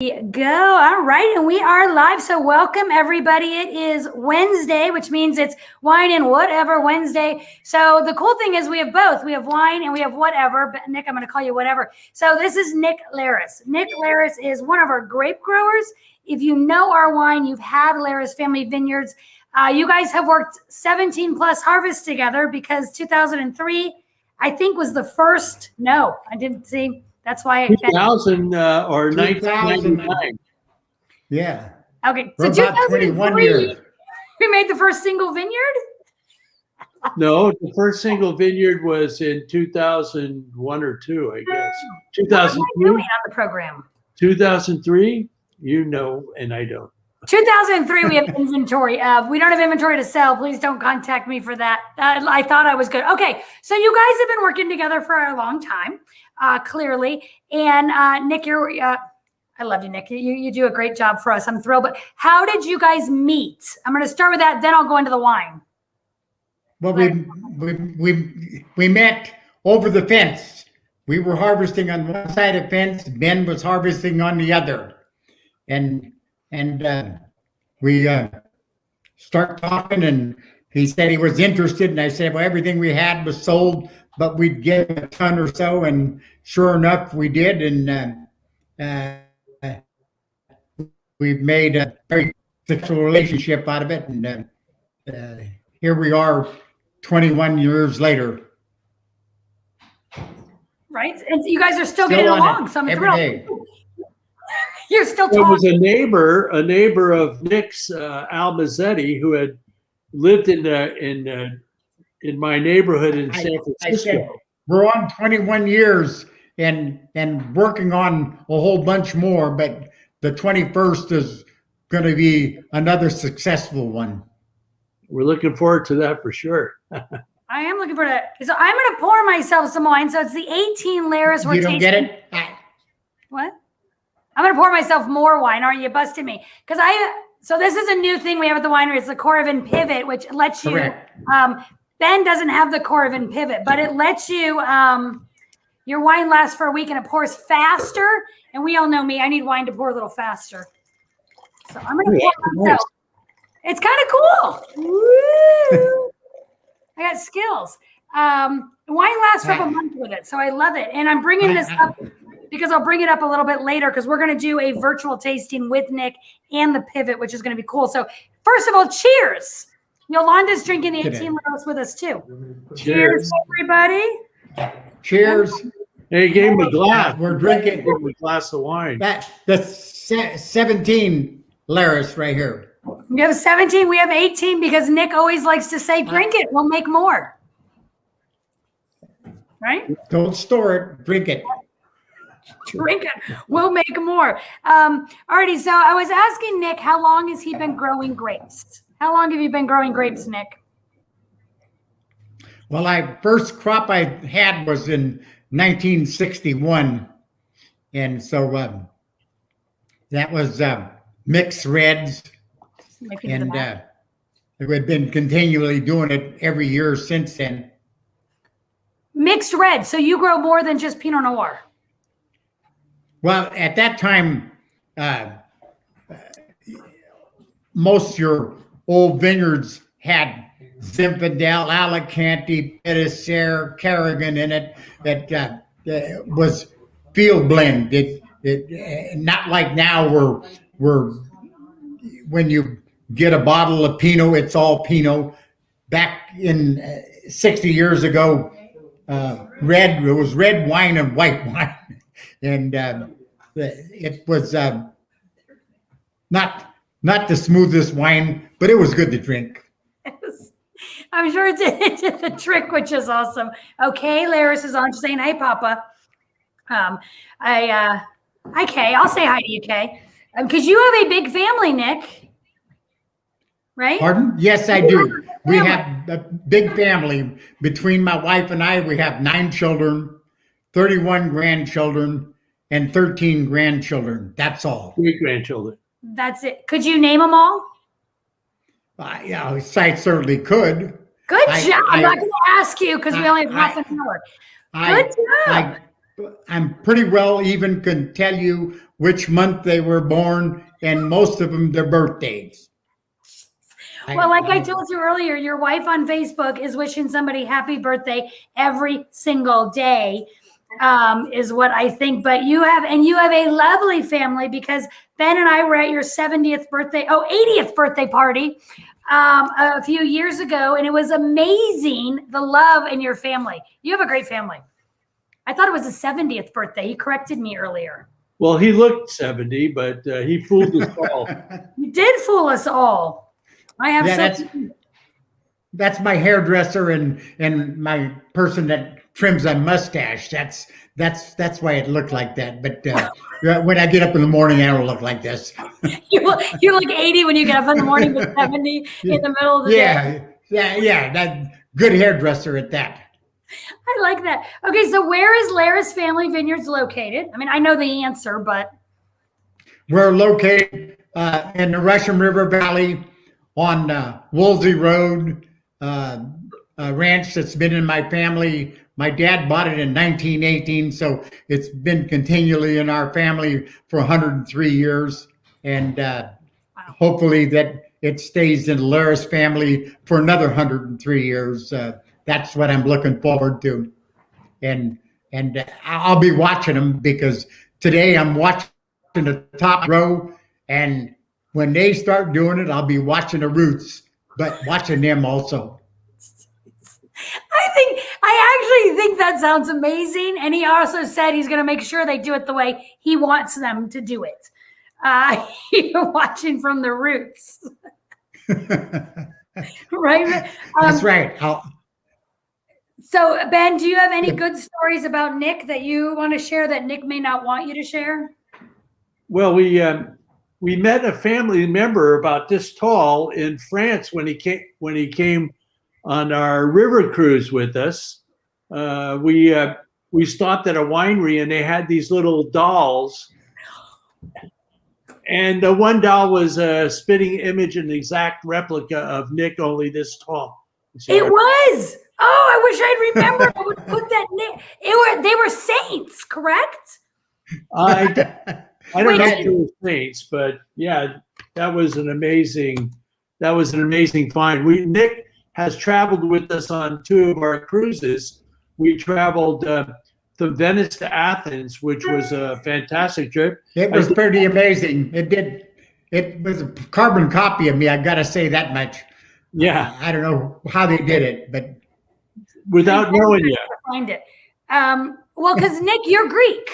Go. All right, and we are live, so welcome everybody. It is Wednesday, which means it's wine and whatever Wednesday. So the cool thing is we have both. We have wine and we have whatever. But Nick, I'm going to call you whatever. So this is Nick Leras. Nick Leras is one of our grape growers. If you know our wine, you've had Leras Family Vineyards. You guys have worked 17 plus harvests together because 2003, I think, was the first. No, I didn't see. That's why 2000 or 1999. Yeah. Okay. So 2003, we made the first single vineyard? No, the first single vineyard was in 2001 or 2, I guess. 2003 on the program. 2003, you know, and I don't. 2003, we have inventory of. We don't have inventory to sell. Please don't contact me for that. I thought I was good. Okay, so you guys have been working together for a long time, clearly. And Nick, I love you, Nick. You do a great job for us. I'm thrilled. But how did you guys meet? I'm going to start with that, then I'll go into the wine. Well, we met over the fence. We were harvesting on one side of the fence. Ben was harvesting on the other, and we start talking, and he said he was interested, and I said, well, everything we had was sold, but we'd get a ton or so, and sure enough, we did, and we've made a very successful relationship out of it, and here we are 21 years later. Right, and you guys are still getting along, so I'm thrilled. You're still talking. There was a neighbor of Nick's, Al Mazzetti, who had lived in my neighborhood in San Francisco. I said, we're on 21 years and working on a whole bunch more, but the 21st is going to be another successful one. We're looking forward to that for sure. I am looking forward to that. So I'm going to pour myself some wine. So it's the 18 Leras. You don't get it? What? I'm going to pour myself more wine. Aren't you busting me? Because so this is a new thing we have at the winery. It's the Coravin Pivot, which lets you, Ben doesn't have the Coravin Pivot, but it lets you, your wine lasts for a week and it pours faster. And we all know me, I need wine to pour a little faster. So I'm going to pour myself. It's kind of cool. Woo! I got skills. Wine lasts for a month with it. So I love it. And I'm bringing this up because I'll bring it up a little bit later because we're going to do a virtual tasting with Nick and the Pivot, which is going to be cool. So first of all, cheers. Yolanda's drinking the 18 Leras with us too. Cheers, everybody. Cheers. Hey, gave him a glass. We're drinking a glass of wine. That's 17 Leras right here. We have 17. We have 18 because Nick always likes to say, drink it. We'll make more. Right? Don't store it. Drink it. Drink it. We'll make more. Alrighty. So I was asking Nick, how long has he been growing grapes? How long have you been growing grapes, Nick? Well, first crop I had was in 1961. And so that was mixed reds. And we've been continually doing it every year since then. Mixed red. So you grow more than just Pinot Noir. Well, at that time, most of your old vineyards had Zinfandel, Alicante, Pedicere, Carrigan in it that was field blend. It not like now where when you get a bottle of Pinot, it's all Pinot. Back in 60 years ago, it was red wine and white wine. And it was not the smoothest wine, but it was good to drink. I'm sure it did the trick, which is awesome. Okay, Leras is on saying, "Hey, Papa." Hi, Kay. I'll say hi to you, Kay, because you have a big family, Nick. Right? Pardon? Yes, I do. We have a big family. Between my wife and I, we have 9 children, 31 grandchildren, and 13 grandchildren. That's all. 3 grandchildren. That's it. Could you name them all? Yeah, I certainly could. Good job. I'm not going to ask you because we only have half an hour. Good job. I'm pretty well even can tell you which month they were born, and most of them their birthdays. Well, like I told you earlier, your wife on Facebook is wishing somebody happy birthday every single day, is what I think. But you have a lovely family, because Ben and I were at your 80th birthday party a few years ago, and it was amazing, the love in your family. You have a great family. I thought it was his 70th birthday. He corrected me earlier. Well, he looked 70, but he fooled us all. You did fool us all. I have that's my hairdresser and my person that trims a mustache. That's why it looked like that. But when I get up in the morning, I don't look like this. You look 80 when you get up in the morning, but 70 in the middle of the day. Yeah. That good hairdresser at that. I like that. Okay, so where is Leras Family Vineyards located? I mean, I know the answer, but we're located in the Russian River Valley on Woolsey Road, a ranch that's been in my family. My dad bought it in 1918, so it's been continually in our family for 103 years, and hopefully that it stays in the Leras family for another 103 years. That's what I'm looking forward to, and I'll be watching them, because today I'm watching the top row, and when they start doing it, I'll be watching the roots, but watching them also. I actually think that sounds amazing. And he also said he's going to make sure they do it the way he wants them to do it. You're watching from the roots. Right? That's right. So, Ben, do you have any good stories about Nick that you want to share that Nick may not want you to share? Well, we met a family member about this tall in France when he came on our river cruise with us. We stopped at a winery, and they had these little dolls, and one doll was a spitting image, an exact replica of Nick, only this tall. So it was. Oh, I wish I'd remembered. I would put that Nick. They were saints, correct? I don't know if they were saints, but yeah, that was an amazing find. Nick has traveled with us on 2 of our cruises. We traveled from Venice to Athens, which was a fantastic trip. It was pretty amazing. It was a carbon copy of me. I got to say that much. Yeah. I don't know how they did it, but without knowing you. Find it. Well, because Nick, you're Greek.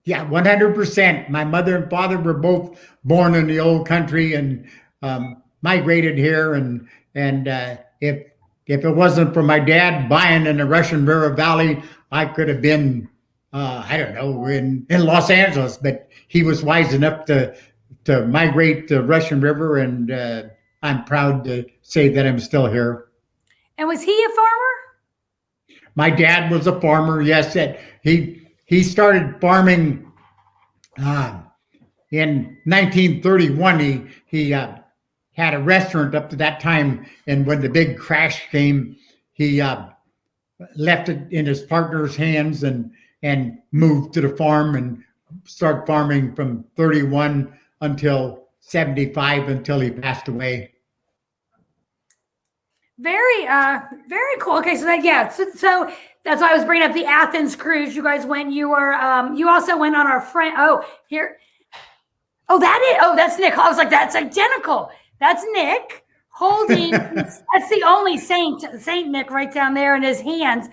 Yeah, 100%. My mother and father were both born in the old country and migrated here. And if it wasn't for my dad buying in the Russian River Valley, I could have been, I don't know, in Los Angeles. But he was wise enough to migrate the Russian River, and I'm proud to say that I'm still here. And was he a farmer? My dad was a farmer. Yes, he started farming in 1931. He had a restaurant up to that time, and when the big crash came, he left it in his partner's hands and moved to the farm and started farming from 31 until 75, until he passed away. Very cool. Okay, so so that's why I was bringing up the Athens cruise. You guys went. You were. You also went on our friend. Oh, here. Oh, that's Nick. I was like, that's identical. That's Nick holding. That's the only Saint Nick right down there in his hands.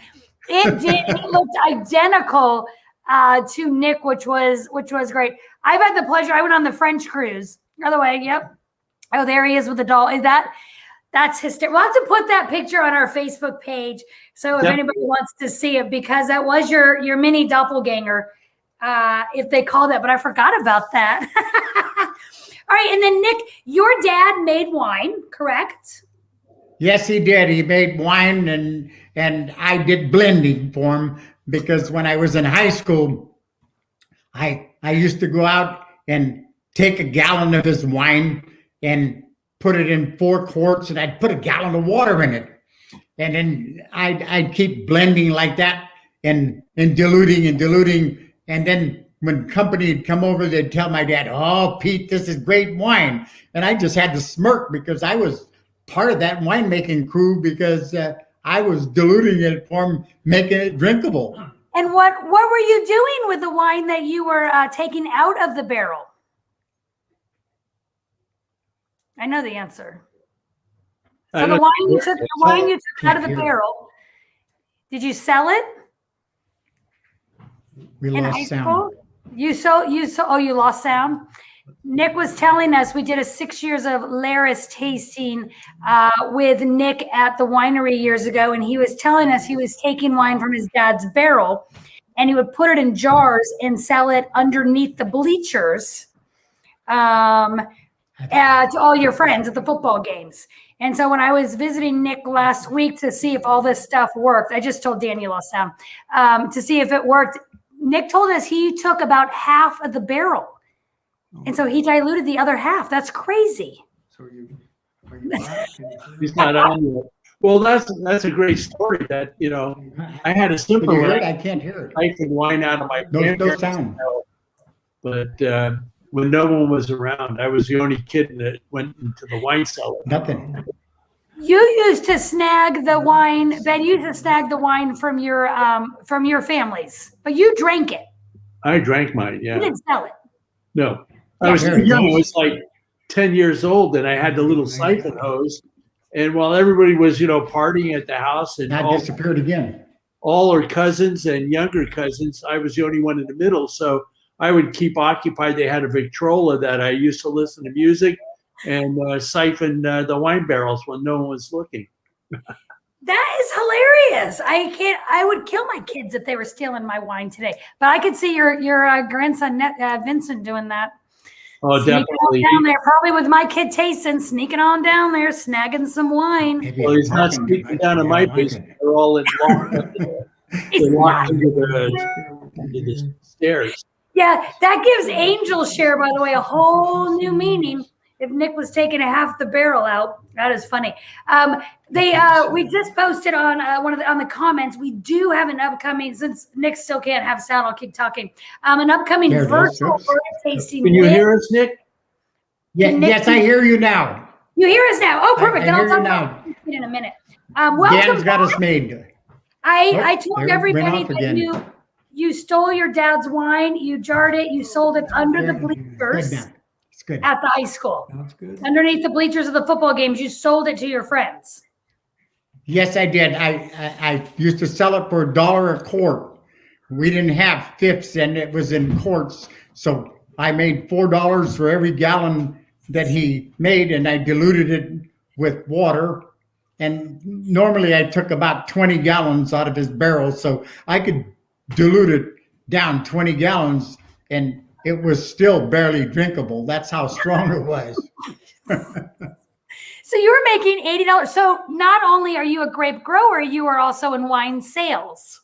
It looked identical to Nick, which was great. I've had the pleasure. I went on the French cruise. Other way. Yep. Oh, there he is with the doll. That's hysterical. We'll have to put that picture on our Facebook page, so if anybody wants to see it, because that was your mini doppelganger, if they call that. But I forgot about that. All right, and then Nick, your dad made wine, correct? Yes, he did. He made wine, and I did blending for him, because when I was in high school, I used to go out and take a gallon of his wine and put it in 4 quarts, and I'd put a gallon of water in it. And then I'd keep blending like that and diluting. And then when company would come over, they'd tell my dad, "Oh, Pete, this is great wine," and I just had to smirk because I was part of that winemaking crew because I was diluting it for him, making it drinkable. And what were you doing with the wine that you were taking out of the barrel? I know the answer. So the wine you took out of the barrel, did you sell it? We In lost high sound. school? You lost sound. Nick was telling us we did a 6 years of Leras tasting with Nick at the winery years ago, and he was telling us he was taking wine from his dad's barrel, and he would put it in jars and sell it underneath the bleachers to all your friends at the football games. And so when I was visiting Nick last week to see if all this stuff worked, I just told Dan you lost sound, to see if it worked. Nick told us he took about half of the barrel. And so he diluted the other half. That's crazy. So are you He's not on yet. Well, that's a great story. That I had a Can you simple hear it? I can't hear it. taking wine out of my No grandparents' sound. but when no one was around, I was the only kid that went into the wine cellar. Nothing. You used to snag the wine. Ben used to snag the wine from your families, but you drank it. I drank mine. You Yeah, didn't sell it. no, I was too young. I was like 10 years old, and I had the little siphon hose. And while everybody was, partying at the house, and Now it disappeared again. all our cousins and younger cousins, I was the only one in the middle. So I would keep occupied. They had a Victrola that I used to listen to music and siphon the wine barrels when no one was looking. That is hilarious. I would kill my kids if they were stealing my wine today. But I could see your grandson Vincent doing that. Oh, Sneaking definitely. on down there, probably with my kid tasting, sneaking on down there, snagging some wine. Maybe Well, he's not parking sneaking device. down in Yeah, my I like basement. it. They're all in He's they're locked not. into the stairs. Yeah, that gives angel share, by the way, a whole new meaning. If Nick was taking a half the barrel out, that is funny. We just posted on on the comments. We do have an upcoming, since Nick still can't have sound, I'll keep talking. An upcoming There it is. virtual Oops. wine tasting. Can you with- hear us, Nick? Yes, I hear you now. You hear us now? Oh, perfect. I Then I'll hear talk you about now. it in a minute. Welcome. Dan's got us made. I Oh, told there it everybody went off that again. you stole your dad's wine, you jarred it, you sold it under the Good bleachers now. It's good. at the high school. That's good. Underneath the bleachers of the football games, you sold it to your friends. Yes, I did. I used to sell it for $1 a quart. We didn't have fifths, and it was in quarts. So I made $4 for every gallon that he made, and I diluted it with water. And normally I took about 20 gallons out of his barrel, so I could dilute it down 20 gallons, and it was still barely drinkable. That's how strong it was. So you were making $80. So not only are you a grape grower, you are also in wine sales.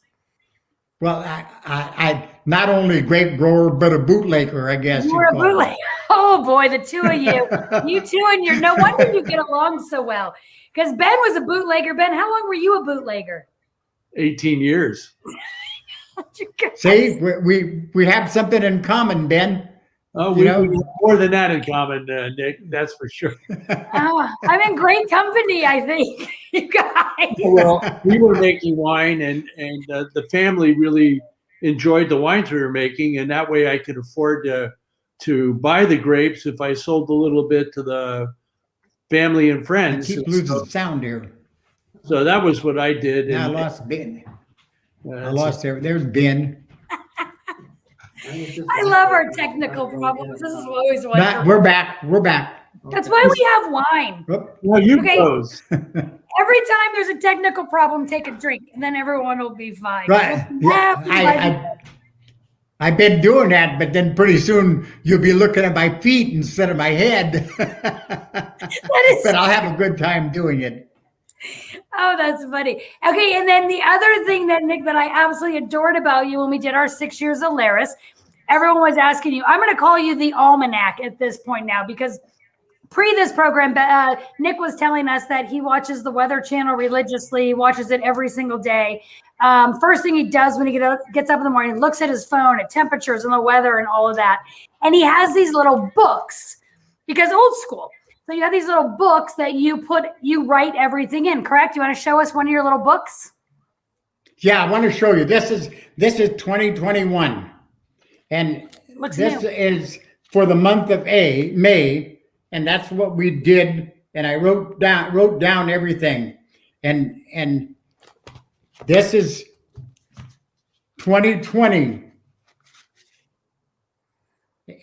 Well, I not only a grape grower, but a bootlegger, I guess. You you'd were a call it. bootlegger. Oh boy, the two of you. You two and your, no wonder you get along so well. Because Ben was a bootlegger. Ben, how long were you a bootlegger? 18 years. See, we have something in common, Ben. Oh, You we know- have more than that in common, Nick. That's for sure. I'm in great company, I think, you guys. Well, we were making wine, and the family really enjoyed the wines we were making, and that way I could afford to buy the grapes if I sold a little bit to the family and I friends. keep losing sound here. So that was what I did. Now I And, lost Ben. I that's lost there. There's Ben. I love our technical problems. This is always Back, wonderful. we're back. We're back. That's why we have wine. Whoop. Well, you Okay. close. Every time there's a technical problem, take a drink, and then everyone will be fine. Right. Yeah, Everybody- I've been doing that, but then pretty soon you'll be looking at my feet instead of my head. is- But I'll have a good time doing it. Oh, that's funny. Okay, and then the other thing that Nick that I absolutely adored about you when we did our 6 years of Leras, everyone was asking you. I'm going to call you the almanac at this point now because pre this program, Nick was telling us that he watches the Weather Channel religiously, watches it every single day. First thing he does when he gets up in the morning, looks at his phone at temperatures and the weather and all of that. And he has these little books because old school. So you have these little books that you write everything in, correct? You want to show us one of your little books? Yeah, I want to show you. This is 2021. And Looks this new. is for the month of May, and that's what we did. And I wrote down everything. And this is 2020.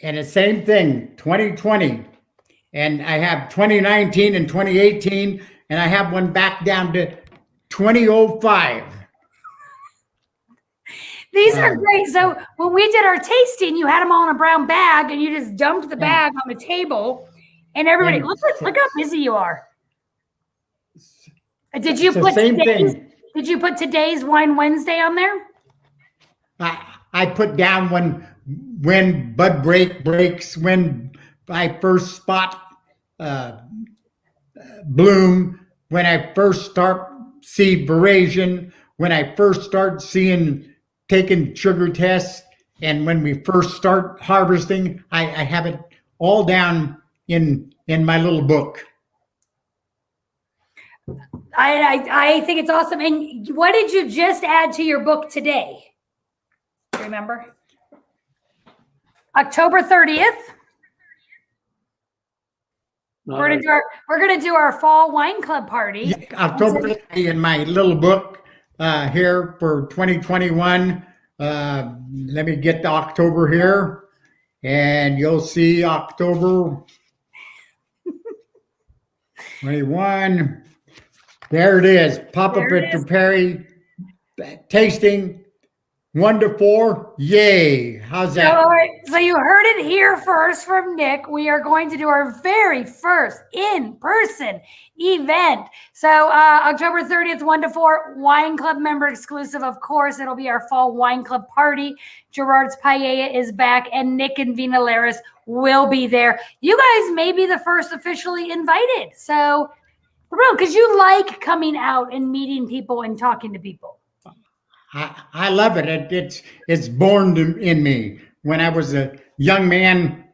And the same thing, 2020. And I have 2019 and 2018, and I have one back down to 2005. These are great. So when we did our tasting, you had them all in a brown bag, and you just dumped the bag on the table, and everybody look how busy you are. Did you put Did you put today's Wine Wednesday on there? I put down when bud breaks, when I first spot bloom, when I first start see veraison, when I first start taking sugar tests, and when we first start harvesting. I have it all down in my little book. I think it's awesome. And what did you just add to your book today? Do you remember? October 30th. We're gonna do our fall wine club party. Yeah, October in my little book here for 2021. Let me get to October here, and you'll see October 21. There it is. Papa Victor Perry tasting 1 to 4. Yay. How's that? So you heard it here first from Nick. We are going to do our very first in-person event. So October 30th, 1 to 4, Wine Club member exclusive. Of course, it'll be our fall wine club party. Gerard's Paella is back, and Nick and Vina Leras will be there. You guys may be the first officially invited. So, because you like coming out and meeting people and talking to people. I love it. It's born in me. When I was a young man,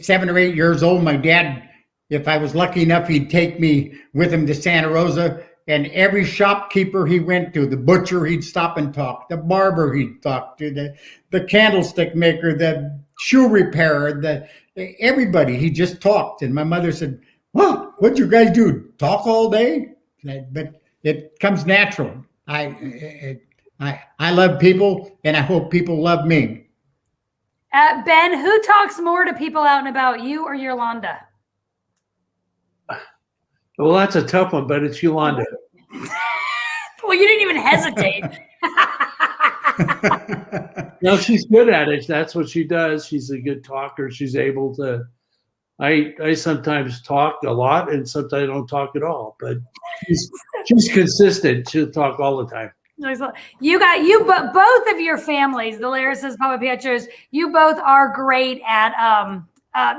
7 or 8 years old, my dad, if I was lucky enough, he'd take me with him to Santa Rosa. And every shopkeeper he went to, the butcher, he'd stop and talk. The barber, he'd talk to. The candlestick maker, the shoe repairer, everybody. He just talked. And my mother said, "Well, what'd you guys do? Talk all day?" But it comes natural. I love people, and I hope people love me. Ben, who talks more to people out and about, you or Yolanda? Well, that's a tough one, but it's Yolanda. Well, you didn't even hesitate. No, she's good at it. That's what she does. She's a good talker. She's able to. I sometimes talk a lot, and sometimes I don't talk at all. But she's consistent. She'll talk all the time. But both of your families, the Leras, Papa Pietros, you both are great at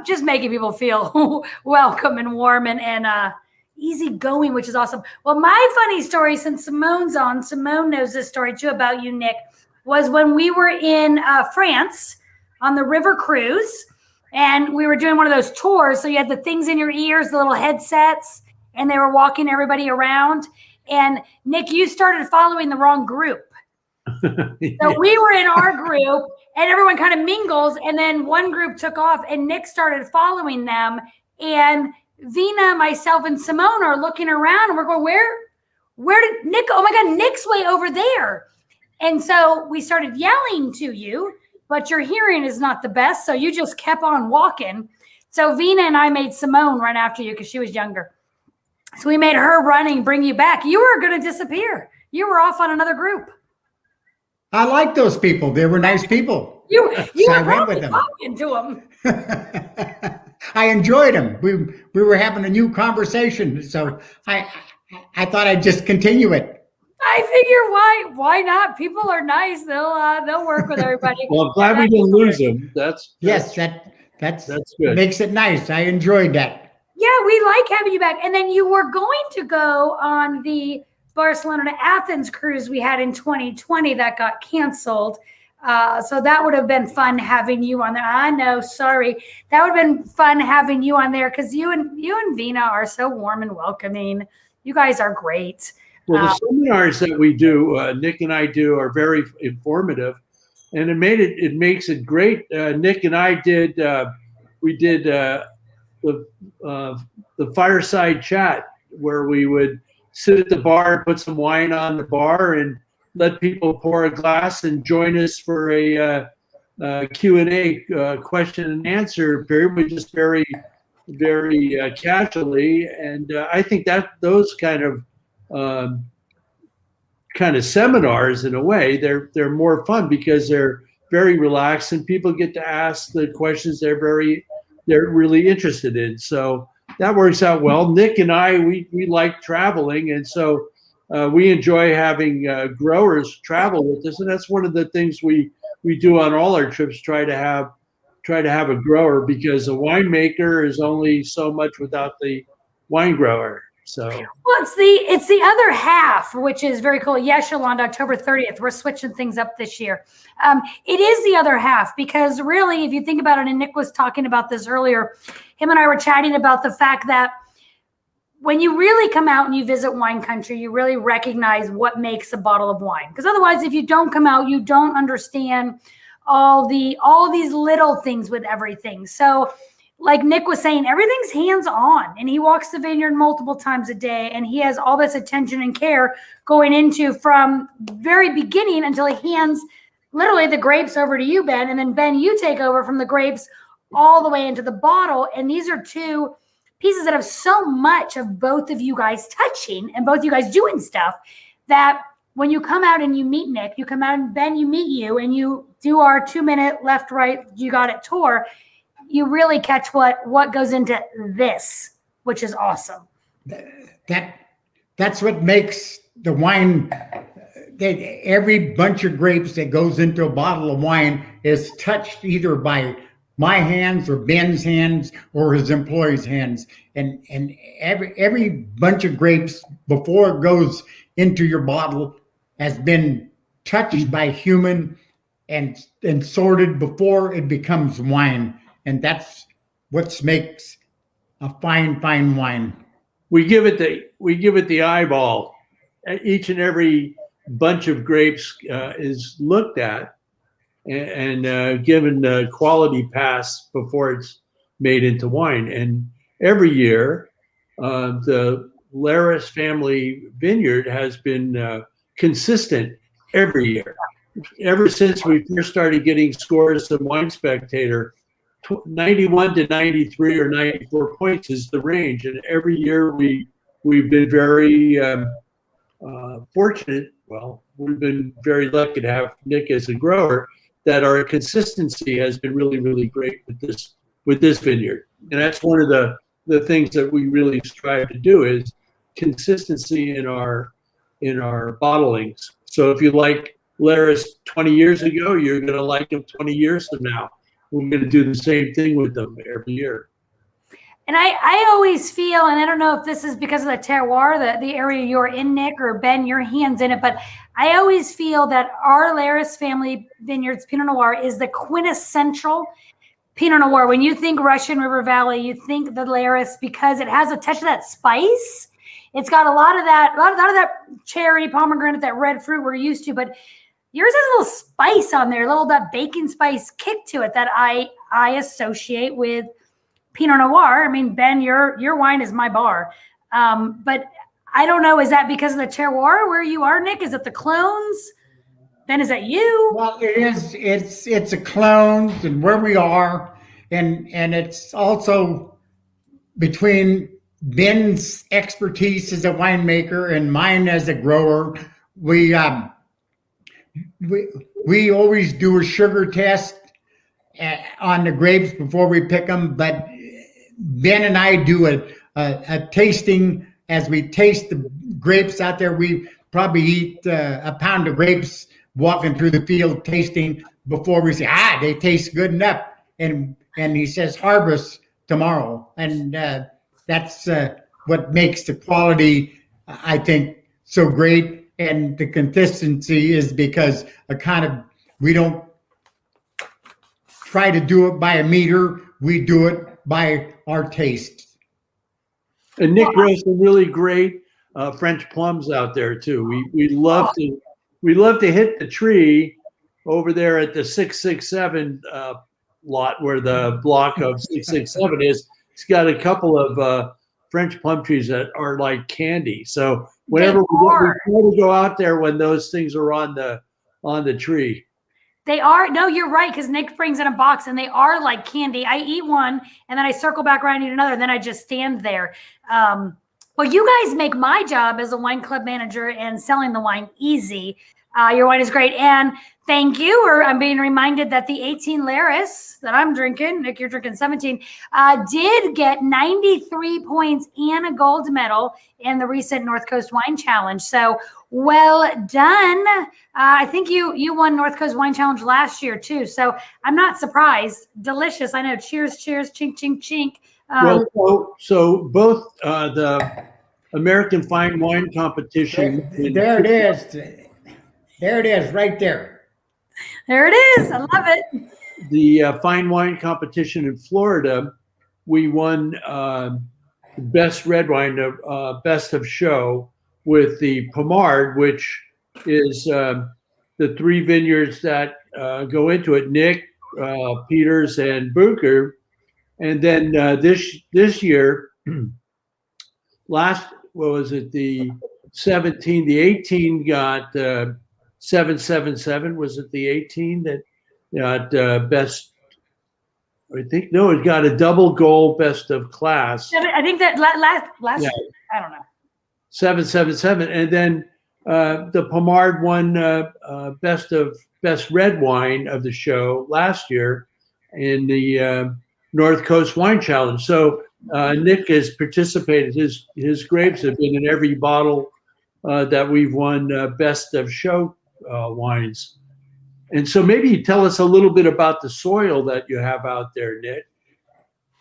just making people feel welcome and warm and easygoing, which is awesome. Well, my funny story, since Simone's on, Simone knows this story too about you, Nick, was when we were in France on the river cruise, and we were doing one of those tours. So you had the things in your ears, the little headsets, and they were walking everybody around. And Nick, you started following the wrong group. So we were in our group, and everyone kind of mingles, and then one group took off, and Nick started following them. And Vina, myself, and Simone are looking around, and we're going, where did Nick? Oh my God, Nick's way over there. And so we started yelling to you, but your hearing is not the best, so you just kept on walking. So Vina and I made Simone run after you because she was younger. So we made her running, bring you back. You were going to disappear. You were off on another group. I like those people. They were nice people. You So were I went with them. talking to them. I enjoyed them. We were having a new conversation, so I thought I'd just continue it. I figure why not? People are nice. They'll work with everybody. Well, I'm glad we didn't lose them. That's good. Makes it nice. I enjoyed that. we like having you back. And then you were going to go on the Barcelona to Athens cruise we had in 2020 that got canceled. So that would have been fun having you on there. I know, sorry. That would have been fun having you on there because you and Vina are so warm and welcoming. You guys are great. Well, the seminars that we do, Nick and I do, are very informative, and it makes it great. Nick and I did the fireside chat where we would sit at the bar and put some wine on the bar and let people pour a glass and join us for a Q&A, question and answer period. We just very, very casually, and I think that those kind of seminars, in a way, they're more fun because they're very relaxed and people get to ask the questions they're really interested in. So that works out well. Nick and I, we like traveling, and so we enjoy having growers travel with us, and that's one of the things we do on all our trips. Try to have a grower, because a winemaker is only so much without the wine grower. So well, it's the other half, which is very cool. Yes, Yolanda, October 30th, we're switching things up this year. It is the other half, because really, if you think about it, and Nick was talking about this earlier, him and I were chatting about the fact that when you really come out and you visit wine country, you really recognize what makes a bottle of wine. Because otherwise, if you don't come out, you don't understand all these little things with everything. So like Nick was saying, everything's hands-on, and he walks the vineyard multiple times a day, and he has all this attention and care going into from very beginning until he hands literally the grapes over to you, Ben, and then Ben, you take over from the grapes all the way into the bottle. And these are two pieces that have so much of both of you guys touching and both you guys doing stuff that when you come out and you meet Nick, you come out and Ben, you meet you, and you do our 2-minute left, right, you got it tour, you really catch what goes into this, which is awesome. That's what makes the wine. Every bunch of grapes that goes into a bottle of wine is touched either by my hands or Ben's hands or his employee's hands. And every bunch of grapes before it goes into your bottle has been touched by human and sorted before it becomes wine. And that's what makes a fine wine. we give it the eyeball. Each and every bunch of grapes is looked at and given a quality pass before it's made into wine. And every year, the Leras Family Vineyard has been consistent every year. Ever since we first started getting scores of Wine Spectator, 91 to 93 or 94 points is the range. And every year we've been very fortunate. Well, we've been very lucky to have Nick as a grower, that our consistency has been really, really great with this vineyard. And that's one of the things that we really strive to do is consistency in our bottlings. So if you like Leras 20 years ago, you're going to like them 20 years from now. We're going to do the same thing with them every year. And I always feel, and I don't know if this is because of the terroir, the area you're in, Nick, or Ben, your hand's in it, but I always feel that our Leras Family Vineyards Pinot Noir is the quintessential Pinot Noir. When you think Russian River Valley, you think the Leras because it has a touch of that spice. It's got a lot of that cherry, pomegranate, that red fruit we're used to, but yours has a little spice on there, that bacon spice kick to it that I associate with Pinot Noir. I mean, Ben, your wine is my bar. But I don't know, is that because of the terroir where you are, Nick? Is it the clones? Ben, is that you? Well, it is. It's a clones and where we are, and it's also between Ben's expertise as a winemaker and mine as a grower. We always do a sugar test on the grapes before we pick them, but Ben and I do a tasting. As we taste the grapes out there, we probably eat a pound of grapes walking through the field tasting before we say, they taste good enough. And he says harvest tomorrow. And that's what makes the quality, I think, so great. And the consistency is because we don't try to do it by a meter. We do it by our taste. And Nick grows some really great French plums out there too. We love to hit the tree over there at the 667 lot where the block of 667 is. It's got a couple of French plum trees that are like candy. So whenever we try to go out there when those things are on the tree. They are. No, you're right. Because Nick brings in a box and they are like candy. I eat one and then I circle back around and eat another. And then I just stand there. Well, you guys make my job as a wine club manager and selling the wine easy. Your wine is great. And thank you. Or I'm being reminded that the 18 Leras that I'm drinking, Nick, you're drinking 17, did get 93 points and a gold medal in the recent North Coast Wine Challenge. So well done. I think you won North Coast Wine Challenge last year too. So I'm not surprised. Delicious. I know. Cheers, cheers, chink, chink, chink. So both the American Fine Wine Competition. There it is. There it is, right there. There it is. I love it. The Fine Wine Competition in Florida, we won best red wine, best of show with the Pomard, which is the three vineyards that go into it: Nick, Peters, and Booker. And then this year, what was it? The 17, the 18 got 777. Was it the 18 that got best? I think no, it got a double gold best of class. I think that last year, I don't know. 777, and then the Pomard won best red wine of the show last year in the North Coast Wine Challenge. So Nick has participated. His grapes have been in every bottle that we've won best of show wines. And so maybe you tell us a little bit about the soil that you have out there, Nick.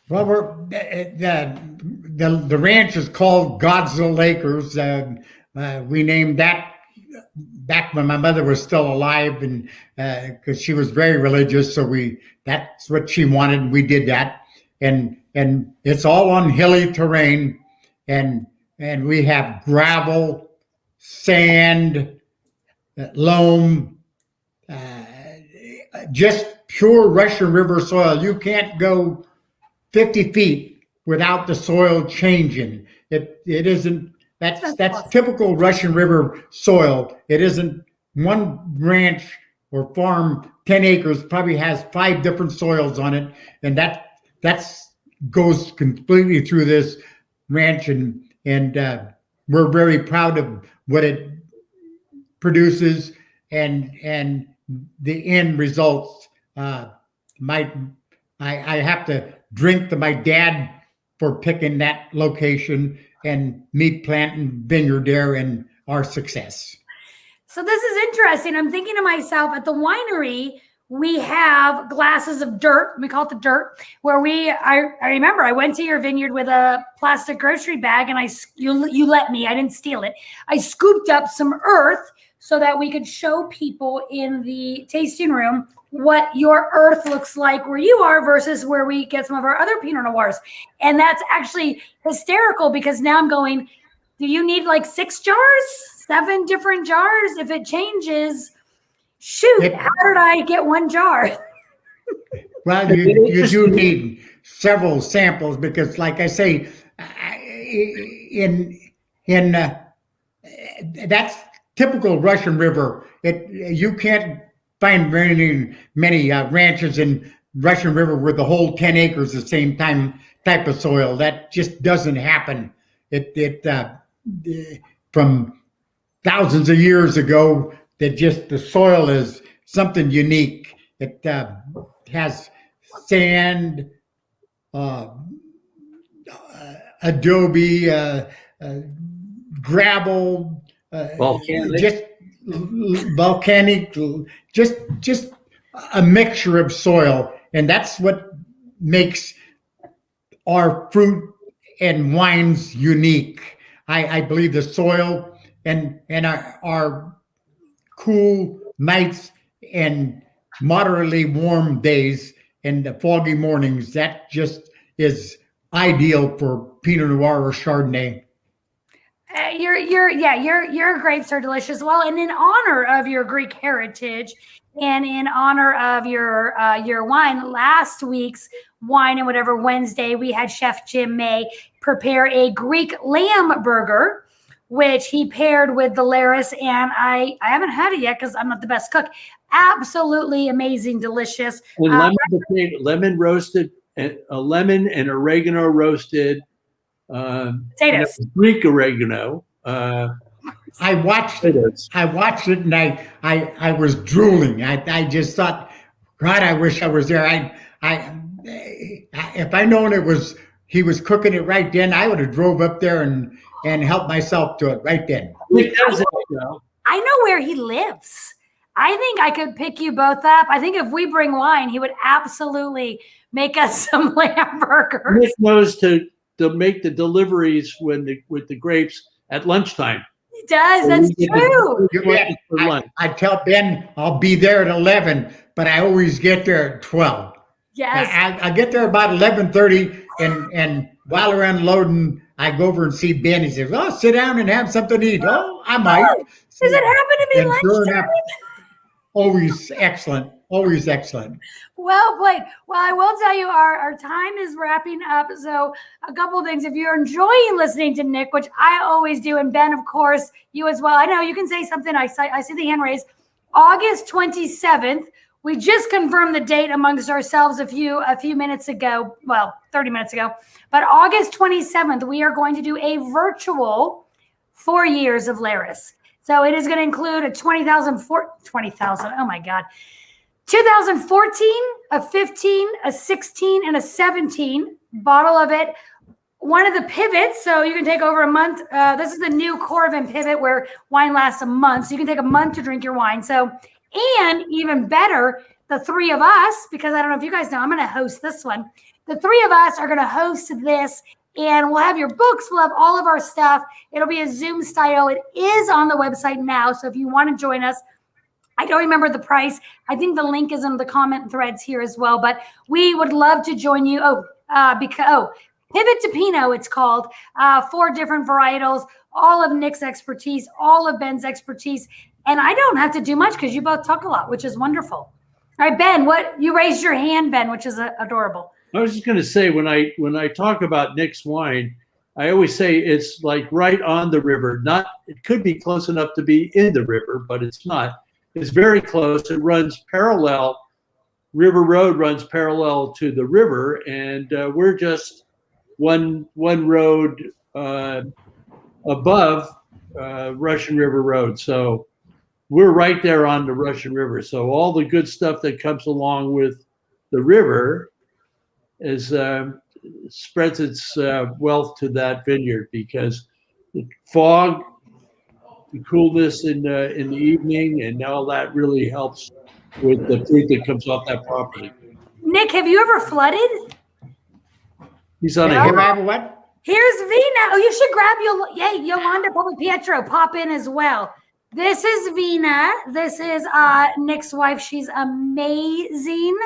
Well, the ranch is called Godzilla Acres. We named that back when my mother was still alive, and because she was very religious, so that's what she wanted, and we did that. And it's all on hilly terrain, and we have gravel, sand, loam, just pure Russian River soil. You can't go 50 feet without the soil changing. It isn't. That's typical Russian River soil. It isn't. One ranch or farm, 10 acres, probably has 5 different soils on it, and that goes completely through this ranch, and we're very proud of what it produces and the end results. I have to drink to my dad for picking that location and me planting vineyard there and our success. So this is interesting. I'm thinking to myself, at the winery, we have glasses of dirt. We call it the dirt, where I remember I went to your vineyard with a plastic grocery bag, and you let me, I didn't steal it. I scooped up some earth so that we could show people in the tasting room what your earth looks like where you are versus where we get some of our other Pinot Noirs. And that's actually hysterical, because now I'm going, do you need like 6 jars, 7 different jars? If it changes, shoot, how did I get 1 jar? Well, you do need several samples, because like I say, that's typical Russian River. You can't find many ranches in Russian River with the whole 10 acres the same type of soil. That just doesn't happen. From thousands of years ago, the soil is something unique. It has sand, adobe, gravel, volcanic, just a mixture of soil, and that's what makes our fruit and wines unique. I believe the soil and our cool nights and moderately warm days and the foggy mornings, that just is ideal for Pinot Noir or Chardonnay. Your grapes are delicious. Well, and in honor of your Greek heritage and in honor of your wine, last week's Wine and Whatever Wednesday, we had Chef Jim May prepare a Greek lamb burger, which he paired with the Leras, and I haven't had it yet because I'm not the best cook. Absolutely amazing, delicious. And lemon roasted, a lemon and oregano roasted. Potatoes. Greek oregano. I watched it, and I was drooling. I just thought, God, I wish I was there. If I known he was cooking it right then, I would have drove up there and helped myself to it right then. I know where he lives. I think I could pick you both up. I think if we bring wine, he would absolutely make us some lamb burgers. Nick knows to make the deliveries with the grapes at lunchtime. He does. That's true. I tell Ben I'll be there at 11, but I always get there at 12. Yes. I get there about 11:30, and while we're unloading, I go over and see Ben. He says, "Oh, sit down and have something to eat." Oh, I might. Does it happen to be lunchtime? Always excellent. Always excellent. Well played. Well, I will tell you, our time is wrapping up. So a couple of things. If you're enjoying listening to Nick, which I always do, and Ben, of course, you as well. I know you can say something. I see the hand raised. August 27th. We just confirmed the date amongst ourselves a few minutes ago. Well, 30 minutes ago. But August 27th, we are going to do a virtual 4 years of Leras. So it is going to include a 20,000, oh my God, 2014, a 15, a 16, and a 17 bottle of it. One of the pivots, so you can take over a month. This is the new Corvin pivot where wine lasts a month. So you can take a month to drink your wine. So, and even better, the three of us, because I don't know if you guys know, I'm going to host this one. The three of us are going to host this, and we'll have your books. We'll have all of our stuff. It'll be a Zoom style. It is on the website now. So if you want to join us, I don't remember the price. I think the link is in the comment threads here as well, but we would love to join you. Pivot to Pinot, it's called. 4 different varietals, all of Nick's expertise, all of Ben's expertise. And I don't have to do much because you both talk a lot, which is wonderful. All right, Ben, you raised your hand, Ben, which is adorable. I was just going to say, when I talk about Nick's wine, I always say it's like right on the river. It could be close enough to be in the river, but it's not. It's very close. It runs parallel. River Road runs parallel to the river, and we're just one road above Russian River Road. So we're right there on the Russian River. So all the good stuff that comes along with the river is spreads its wealth to that vineyard, because the fog, the coolness in the evening, and all that really helps with the fruit that comes off that property. Nick, have you ever flooded? He's on Have a I ever what? Here's Vina. Oh, you should grab Yolanda Pietro. Pop in as well. This is Vina. This is Nick's wife. She's amazing.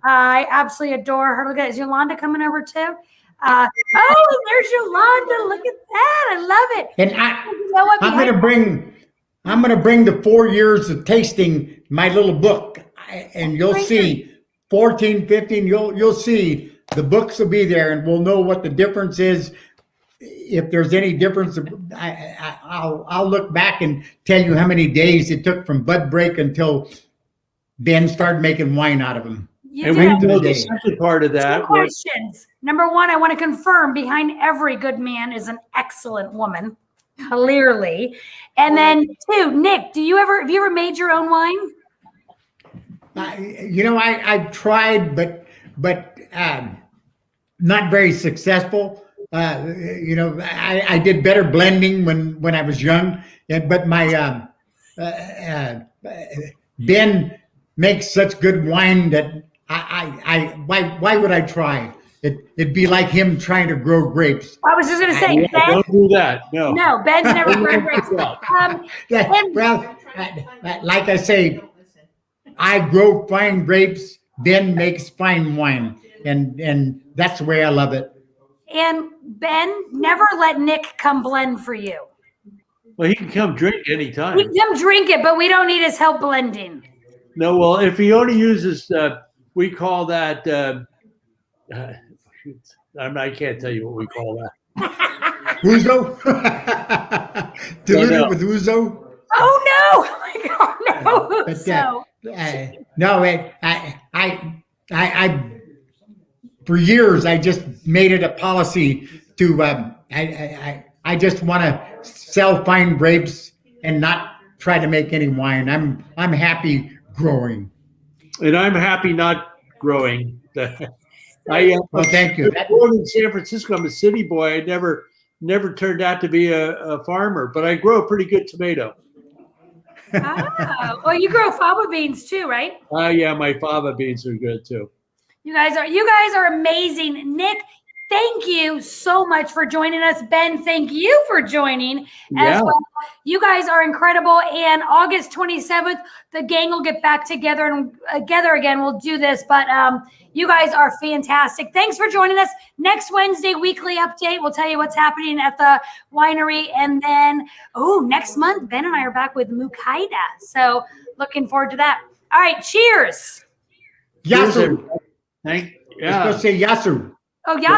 I absolutely adore her. Look at that. Is Yolanda coming over too? There's Yolanda. Look at that. I love it. And I'm gonna bring the 4 years of tasting, my little book, and you'll see 14, 15. You'll see the books will be there, and we'll know what the difference is. If there's any difference, I'll look back and tell you how many days it took from bud break until Ben started making wine out of them. And we know the second part of that. 2 questions. Number 1, I want to confirm behind every good man is an excellent woman, clearly. And then 2, Nick, have you ever made your own wine? I've tried, but not very successful. I did better blending when I was young, but my Ben makes such good wine that why would I try? it'd be like him trying to grow grapes. I was just going to say, Yeah, Ben, don't do that. No. no, Ben's never grown grapes. Yeah, And- well, like I say, I grow fine grapes. Ben makes fine wine, and that's the way I love it. And Ben, never let Nick come blend for you. Well, he can come drink We anytime. can come drink it, but we don't need his help blending. No, well, if he only uses, we call that, I can't tell you what we call that. Ouzo? Dilute No. it with ouzo? Oh no! Oh my God, no! But, So no, I for years I just made it a policy to I just want to sell fine grapes and not try to make any wine. I'm happy growing. And I'm happy not growing. Well, thank you. I was born in San Francisco. I'm a city boy. I never turned out to be a farmer, but I grow a pretty good tomato. well, you grow fava beans too, right? Yeah, my fava beans are good too. You guys are amazing. Nick, thank you so much for joining us. Ben, thank you for joining as Yeah. well. You guys are incredible. And August 27th, the gang will get back together and together again. We'll do this, but you guys are fantastic. Thanks for joining us. Next Wednesday, weekly update. We'll tell you what's happening at the winery. And then, next month, Ben and I are back with Mukaida. So looking forward to that. All right. Cheers. Yasu. Thank I was going to say Yasu. Oh, yes.